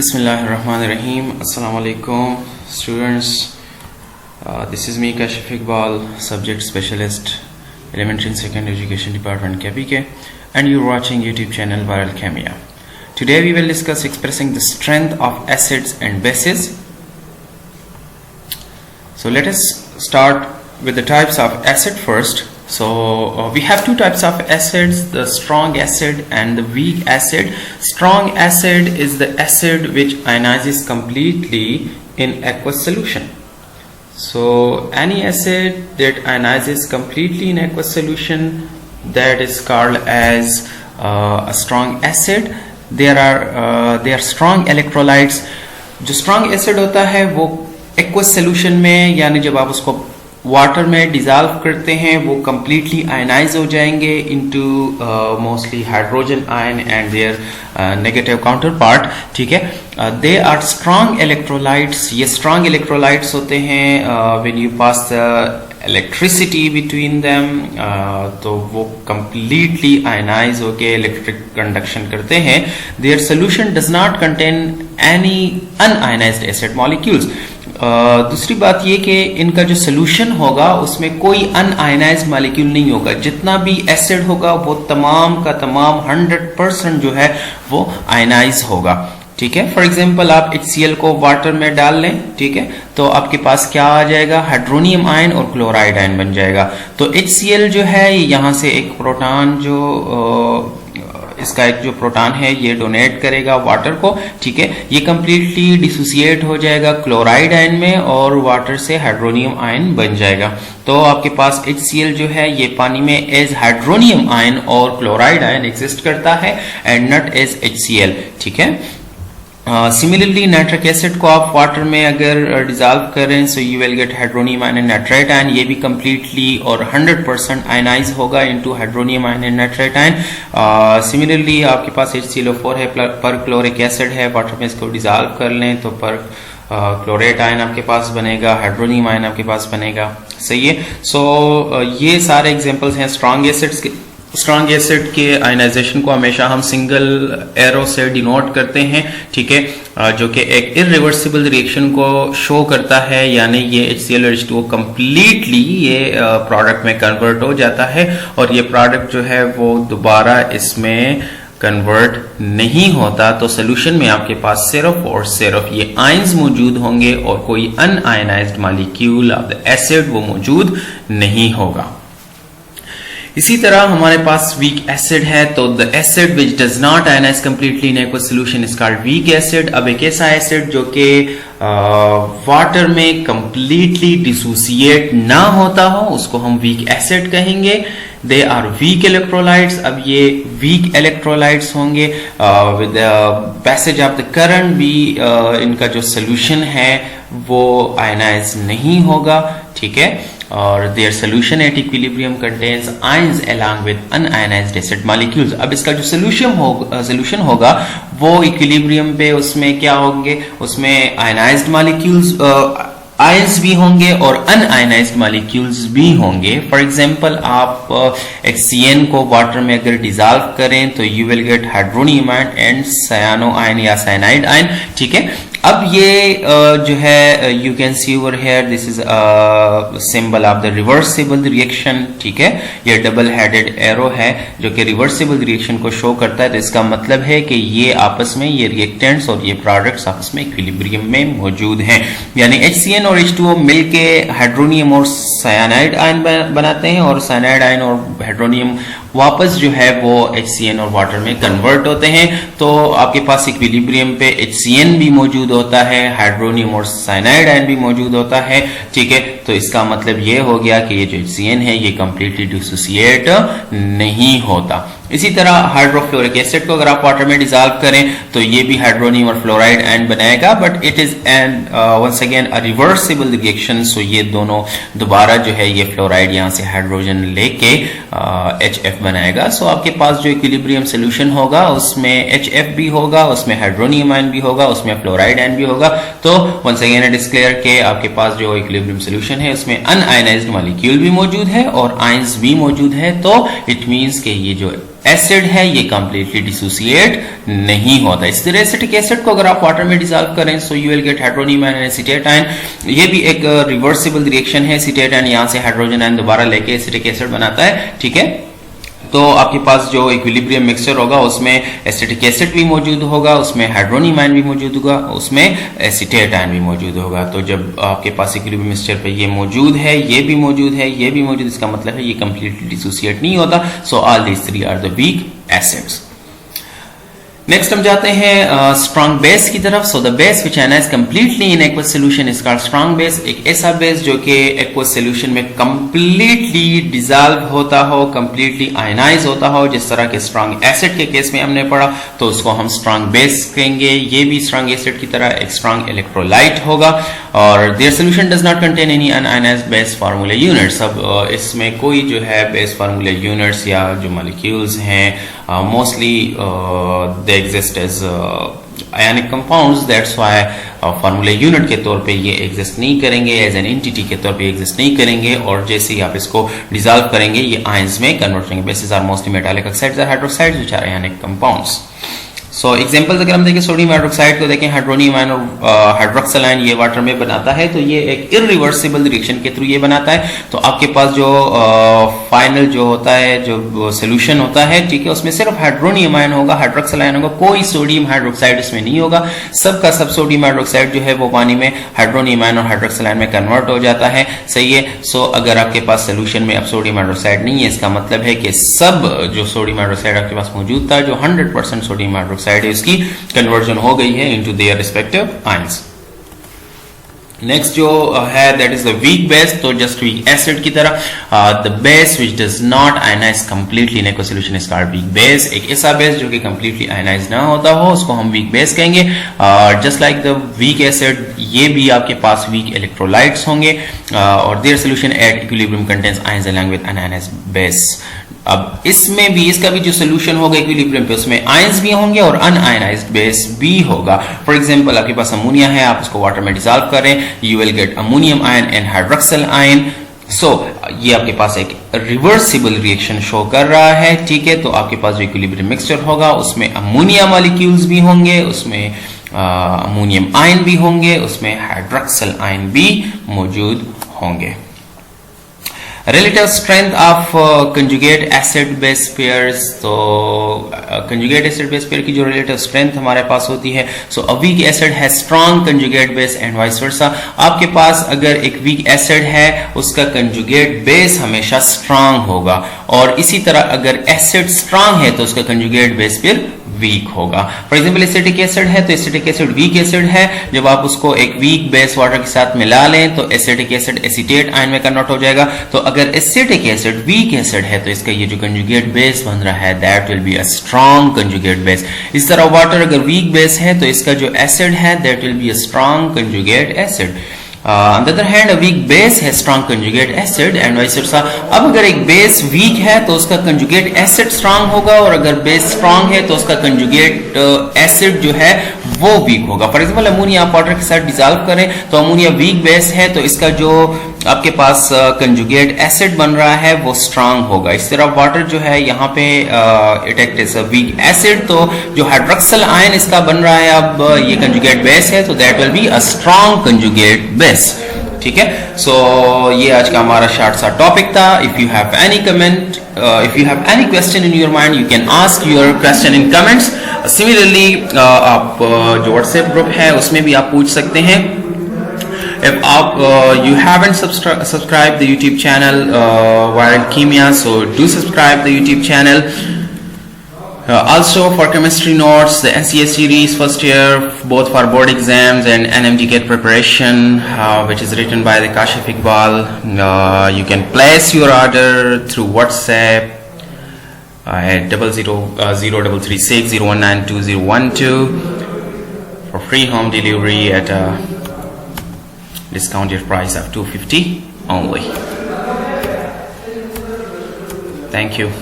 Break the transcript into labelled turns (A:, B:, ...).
A: Bismillahirrahmanirrahim. Assalamu alaikum, students. This is me, Kashif Iqbal, subject specialist, elementary and secondary education department, KPK, and you're watching YouTube channel Viral Chemia. Today we will discuss expressing the strength of acids and bases. So let us start with the types of acid first. So we have two types of acids, the strong acid and the weak acid. Strong acid is the acid which ionizes completely in aqueous solution. So any acid that ionizes completely in aqueous solution, that is called as a strong acid. There are strong electrolytes. जो strong acid होता है वो aqueous solution में, यानी जब आप उसको water में डिजॉल्व करते हैं वो कंप्लीटली आयनाइज हो जाएंगे into mostly hydrogen ion and their negative counter part. ठीक है, दे आर स्ट्रॉन्ग इलेक्ट्रोलाइट्स. ये स्ट्रॉन्ग इलेक्ट्रोलाइट्स होते हैं when you pass the electricity between them, तो वो कंप्लीटली आयनाइज होके इलेक्ट्रिक कंडक्शन करते हैं. Their solution does not contain any unionised acid molecules. दूसरी बात ये कि इनका जो सोल्यूशन होगा उसमें कोई अनआयनाइज्ड मॉलिक्यूल नहीं होगा. जितना भी एसिड होगा वो तमाम का तमाम 100% जो है वो आयनाइज होगा. ठीक है, फॉर एग्जांपल आप HCl को वाटर में डाल लें, ठीक है, तो आपके पास क्या आ जाएगा, हाइड्रोनियम आयन और क्लोराइड आयन बन जाएगा. तो HCl जो है यहाँ से एक प्रोटॉन जो इसका एक जो प्रोटॉन है ये डोनेट करेगा वाटर को. ठीक है, ये कंप्लीटली डिसोसिएट हो जाएगा क्लोराइड आयन में और वाटर से हाइड्रोनियम आयन बन जाएगा. तो आपके पास HCl जो है ये पानी में एज हाइड्रोनियम आयन और क्लोराइड आयन एग्जिस्ट करता है एंड नॉट एज HCl. ठीक है, सिमिलरली नाइट्रिक एसिड को आप वाटर में अगर डिजॉल्व करें so you will gate hydronium ion and nitrate ion. ये भी कंप्लीटली और 100% आयनाइज होगा into hydronium ion and nitrate ion. Similarly आपके पास HCl4 है, पर क्लोरिक एसिड है, वाटर में इसको डिजॉल्व कर लें तो पर क्लोरेट आयन आपके पास बनेगा, हाइड्रोनियम आयन आपके पास बनेगा. सही है. सो ये सारे एग्जांपल्स हैं स्ट्रॉन्ग एसिड्स के. स्ट्रॉन्ग एसिड के आयनाइजेशन को हमेशा हम सिंगल एरो से डिनोट करते हैं. ठीक है, जो कि एक इरिवर्सिबल रिएक्शन को शो करता है, यानी ये HCl और H2O कंप्लीटली ये प्रोडक्ट में कन्वर्ट हो जाता है और ये प्रोडक्ट जो है वो दोबारा इसमें कन्वर्ट नहीं होता. तो सोल्यूशन में आपके पास सिर्फ और सिर्फ ये आयंस मौजूद होंगे और कोई un-ionised molecule of the acid वो मौजूद नहीं होगा. इसी तरह हमारे पास वीक एसिड है, तो the acid which does not ionise completely in aqueous solution is called weak acid. अब एक ऐसा एसिड जो कि वाटर में कंप्लीटली डिसोसिएट ना होता हो उसको हम वीक एसिड कहेंगे. They are weak electrolytes. अब ये वीक इलेक्ट्रोलाइट्स होंगे with passage of the current भी इनका जो सोल्यूशन है वो आयनाइज नहीं होगा. ठीक है, और their solution at equilibrium contains ions along with unionized acid molecules. अब इसका जो solution होगा वो equilibrium पे उसमें क्या होंगे, उसमें ionized molecules आयंस भी होंगे और अनआयनाइज्ड मॉलिक्यूल्स भी होंगे. फॉर एग्जांपल आप HCN को वाटर में अगर डिजॉल्व करें तो you will gate hydronium ion and सायानो ion या साइनाइड आयन. ठीक है, अब ये जो है you can see over here this is symbol of the reversible reaction. ठीक है, ये डबल हेडेड एरो है जो कि रिवर्सिबल रिएक्शन को शो करता है. तो इसका मतलब है कि ये आपस में ये रिएक्टेंट्स और ये प्रोडक्ट्स आपस में इक्विलिब्रियम में मौजूद हैं. यानी HCN और H2O मिलके हाइड्रोनियम और साइनाइड आयन बनाते हैं और साइनाइड आयन और हाइड्रोनियम वापस जो है वो HCN और वाटर में कन्वर्ट होते हैं. तो आपके पास इक्विलिब्रियम पे HCN भी मौजूद होता है, हाइड्रोनियम और साइनाइड आयन भी मौजूद होता है. ठीक है, तो इसका मतलब ये हो गया कि ये जो HCN है ये कंप्लीटली डिसोसिएट नहीं होता. इसी तरह हाइड्रोफ्लोरिक एसिड को अगर आप वाटर में डिजॉल्व करें तो ये भी हाइड्रोनियम और फ्लोराइड आयन बनाएगा, but it is an once again a reversible reaction. So ये दोनों दोबारा जो है ये फ्लोराइड यहाँ से हाइड्रोजन लेके HF बनाएगा. सो आपके पास जो इक्विलिब्रियम सोल्यूशन होगा उसमें HF भी होगा, उसमें हाइड्रोनियम आयन भी होगा, उसमें फ्लोराइड आयन भी होगा. तो once again it is clear के आपके पास जो इक्विलिब्रियम सोल्यूशन है उसमें अनआयनाइज्ड मॉलिक्यूल भी मौजूद है और आयंस भी मौजूद है. तो इट मींस के ये जो एसिड है ये कंप्लीटली डिसोसिएट नहीं होता। इस तरह एसिटिक एसिड को अगर आप वाटर में डिसॉल्व करें so you will gate hydronium ion and acetate ion. ये भी एक रिवर्सिबल रिएक्शन है, एसीटेट आयन यहां से हाइड्रोजन आयन दोबारा लेके एसिटिक एसिड बनाता है, ठीक है। तो आपके पास जो इक्विलिब्रियम मिक्सचर होगा उसमें एसिटिक एसिड भी मौजूद होगा, उसमें हाइड्रोनियम आयन भी मौजूद होगा, उसमें एसीटेट आयन भी मौजूद होगा। तो जब आपके पास इक्विलिब्रियम मिक्सचर पे ये मौजूद है, ये भी मौजूद है, ये भी मौजूद, इसका मतलब है ये कंप्लीटली डिसोसिएट नहीं होता। So all these three are the weak acids. Next हम जाते हैं स्ट्रॉन्ग बेस की तरफ। So the base which ionise completely in aqueous solution is called strong base. एक ऐसा बेस जो कि एक्वस सोल्यूशन में कंप्लीटली डिसॉल्व होता हो, कंप्लीटली आयनाइज होता हो, जिस तरह के स्ट्रॉन्ग एसिड के केस में हमने पढ़ा, तो उसको हम स्ट्रॉन्ग बेस कहेंगे। ये भी स्ट्रॉन्ग एसिड की तरह एक स्ट्रॉन्ग इलेक्ट्रोलाइट होगा और their solution does not contain any unionised base formula units. अब इसमें कोई जो है बेस फार्मूला यूनिट्स या जो मॉलिक्यूल्स हैं mostly they exist as ionic compounds, that's why formula unit के तौर पे ये एग्जिस्ट नहीं करेंगे, एज एन एंटिटी के तौर पे एग्जिस्ट नहीं करेंगे, और जैसे ही आप इसको डिसॉल्व करेंगे ये आयंस में कन्वर्ट करेंगे। Bases are mostly metallic oxides और hydroxides which are ionic compounds. So examples अगर हम देखें सोडियम हाइड्रोक्साइड को देखें, हाइड्रोनियम आयन और हाइड्रोक्सिल आयन ये वाटर में बनाता है, तो ये एक इरिवर्सिबल रिएक्शन के थ्रू ये बनाता है। तो आपके पास जो फाइनल जो होता है, जो सोल्यूशन होता है, ठीक है, उसमें सिर्फ हाइड्रोनियम आयन होगा, हाइड्रोक्सिल आयन होगा, कोई सोडियम हाइड्रोक्साइड इसमें नहीं होगा। सबका सब सोडियम हाइड्रोक्साइड जो है वो पानी में हाइड्रोनियम आयन और हाइड्रोक्सिल आयन में कन्वर्ट हो जाता है, सही है। सो अगर आपके पास सोल्यूशन में अब सोडियम हाइड्रोक्साइड नहीं है, इसका मतलब है कि सब जो सोडियम हाइड्रोक्साइड आपके पास मौजूद था, जो 100% सोडियम हाइड्रोक्साइड इसकी कन्वर्जन हो गई है into their respective ions. Next जो है that is the weak base. तो जस्ट वीक एसिड की तरह the base which does not ionise completely in aqueous solution is called weak base. एक ऐसा बेस जो कि कंप्लीटली आयनाइज ना होता हो उसको हम वीक बेस कहेंगे। Just like the weak acid, ये भी आपके पास वीक इलेक्ट्रोलाइट्स होंगे और their solution at equilibrium contains ions along with un-ionised base. अब इसमें भी, इसका भी जो सोल्यूशन होगा इक्विलिब्रियम पे, उसमें आयंस भी होंगे और अनआयनाइज्ड बेस भी होगा। फॉर एग्जांपल आपके पास अमोनिया है, आप उसको वाटर में डिसॉल्व करें, you will get ammonium ion and hydroxyl ion. So ये आपके पास एक रिवर्सिबल रिएक्शन शो कर रहा है, ठीक है। तो आपके पास जो इक्विलिब्रियम मिक्सचर होगा उसमें अमोनिया मॉलिक्यूल्स भी होंगे, उसमें अमोनियम आयन भी होंगे, उसमें हाइड्रोक्सिल आयन भी मौजूद होंगे। Relative strength of conjugate acid base pairs। तो conjugate acid base pair की जो relative strength हमारे पास होती है, so a weak acid has strong conjugate base and vice versa। आपके पास अगर एक weak acid है उसका conjugate base हमेशा strong होगा, और इसी तरह अगर acid strong है तो उसका conjugate base फिर वीक होगा। फॉर एग्जाम्पल एसिटिक एसिड है, तो एसिटिक एसिड वीक एसिड है, जब आप उसको एक वीक बेस वाटर के साथ मिला लें तो एसिटिक एसिड एसीटेट आयन में कन्वर्ट हो जाएगा। तो अगर एसिटिक एसिड वीक एसिड है तो इसका ये जो कंजुगेट बेस बन रहा है that will be a strong conjugate base. इस तरह वाटर अगर वीक बेस है तो इसका जो एसिड है that will be a strong conjugate acid. On the other hand, a weak base has strong conjugate acid and vice versa। अब अगर एक बेस वीक है तो उसका conjugate acid strong होगा, और अगर बेस strong है तो उसका conjugate acid जो है वो वीक होगा। फॉर एग्जाम्पल अमोनिया आप वाटर के साथ डिसॉल्व करें तो अमोनिया वीक बेस है, तो इसका जो आपके पास कंजुगेट एसिड बन रहा है वो स्ट्रांग होगा। इस तरह वाटर जो है यहाँ पे it act as a weak acid, तो जो हाइड्रोक्सिल आयन इसका बन रहा है अब ये कंजुगेट बेस है, तो that will be a strong conjugate base, ठीक है। सो ये आज का हमारा शॉर्ट सा टॉपिक था। If you have any comment, if you have any question in your mind, you can ask your question in comments. Similarly आप जो व्हाट्सएप ग्रुप है उसमें भी आप पूछ सकते हैं। If you haven't subscribed the YouTube channel Viral Chemia, so do subscribe the YouTube channel. Also for chemistry notes, the NCA series first year, both for board exams and NMT GATE preparation, which is written by the Kashif Iqbal. You can place your order through WhatsApp at 000336019212 for free home delivery at a discounted price of $250 only. Thank you.